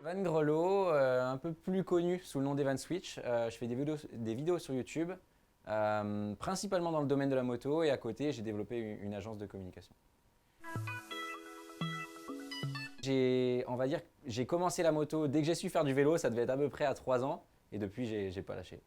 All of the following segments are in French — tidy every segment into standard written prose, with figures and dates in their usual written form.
Evan Grelot, un peu plus connu sous le nom d'Evan Switch. Je fais des vidéos sur YouTube, principalement dans le domaine de la moto, et à côté, j'ai développé une agence de communication. On va dire, j'ai commencé la moto dès que j'ai su faire du vélo, ça devait être à peu près à 3 ans, et depuis, j'ai pas lâché.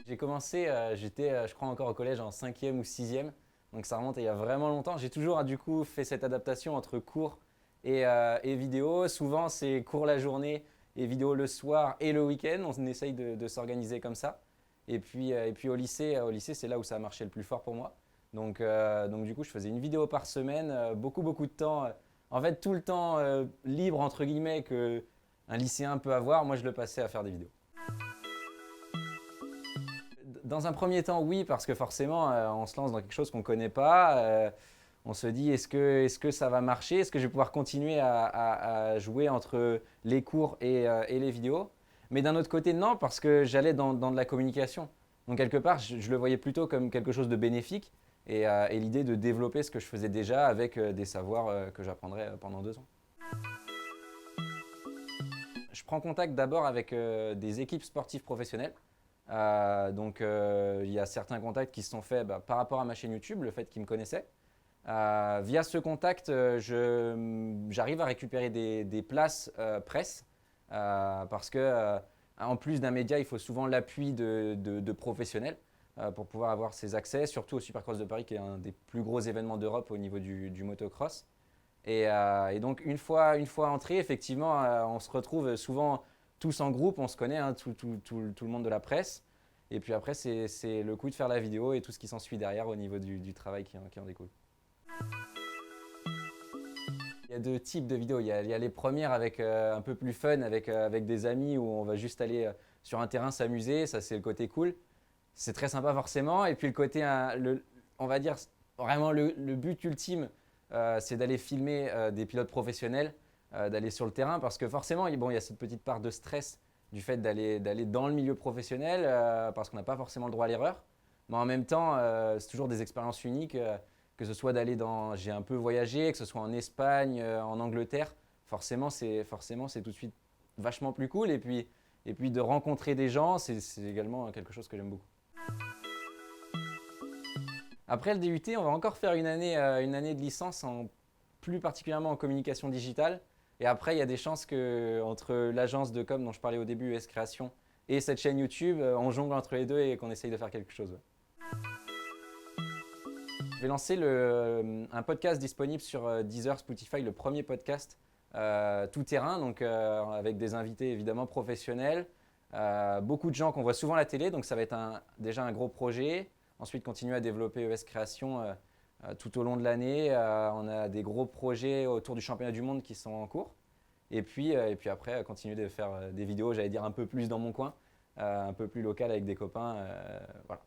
J'ai commencé, j'étais, je crois, encore au collège en 5e ou 6e, donc ça remonte il y a vraiment longtemps. J'ai toujours du coup fait cette adaptation entre cours et vidéo. Souvent, c'est cours la journée et vidéo le soir et le week-end. On essaye de s'organiser comme ça. Et puis au lycée, c'est là où ça a marché le plus fort pour moi. Donc du coup, je faisais une vidéo par semaine, beaucoup de temps. En fait, tout le temps libre, entre guillemets, qu'un lycéen peut avoir, moi je le passais à faire des vidéos. Dans un premier temps, oui, parce que forcément, on se lance dans quelque chose qu'on ne connaît pas. On se dit, est-ce que ça va marcher? Est-ce que je vais pouvoir continuer à jouer entre les cours et les vidéos? Mais d'un autre côté, non, parce que j'allais dans de la communication. Donc quelque part, je le voyais plutôt comme quelque chose de bénéfique et l'idée de développer ce que je faisais déjà avec des savoirs que j'apprendrais pendant 2 ans. Je prends contact d'abord avec des équipes sportives professionnelles. Il y a certains contacts qui se sont faits par rapport à ma chaîne YouTube, le fait qu'ils me connaissaient. Via ce contact, j'arrive à récupérer des places presse parce que en plus d'un média, il faut souvent l'appui de professionnels pour pouvoir avoir ces accès, surtout au Supercross de Paris qui est un des plus gros événements d'Europe au niveau du motocross. Et donc une fois entré, effectivement, on se retrouve souvent tous en groupe, on se connaît, hein, tout le monde de la presse. Et puis après, c'est le coup de faire la vidéo et tout ce qui s'ensuit derrière au niveau du travail qui en découle. Il y a deux types de vidéos. Il y a les premières avec un peu plus fun, avec des amis où on va juste aller sur un terrain s'amuser. Ça, c'est le côté cool. C'est très sympa forcément. Et puis le côté, on va dire, vraiment le but ultime, c'est d'aller filmer des pilotes professionnels, d'aller sur le terrain. Parce que forcément, il y a cette petite part de stress du fait d'aller dans le milieu professionnel, parce qu'on n'a pas forcément le droit à l'erreur. Mais en même temps, c'est toujours des expériences uniques. Que ce soit j'ai un peu voyagé, que ce soit en Espagne, en Angleterre, forcément c'est tout de suite vachement plus cool. Et puis de rencontrer des gens, c'est également quelque chose que j'aime beaucoup. Après le DUT, on va encore faire une année de licence, plus particulièrement en communication digitale. Et après, il y a des chances que entre l'agence de com dont je parlais au début, US Création, et cette chaîne YouTube, on jongle entre les deux et qu'on essaye de faire quelque chose. Ouais. Je vais lancer un podcast disponible sur Deezer, Spotify, le premier podcast tout terrain, donc avec des invités évidemment professionnels, beaucoup de gens qu'on voit souvent à la télé, donc ça va être déjà un gros projet. Ensuite, continuer à développer ES Création tout au long de l'année. On a des gros projets autour du championnat du monde qui sont en cours. Et puis après, continuer de faire des vidéos, j'allais dire un peu plus dans mon coin, un peu plus local avec des copains. Voilà.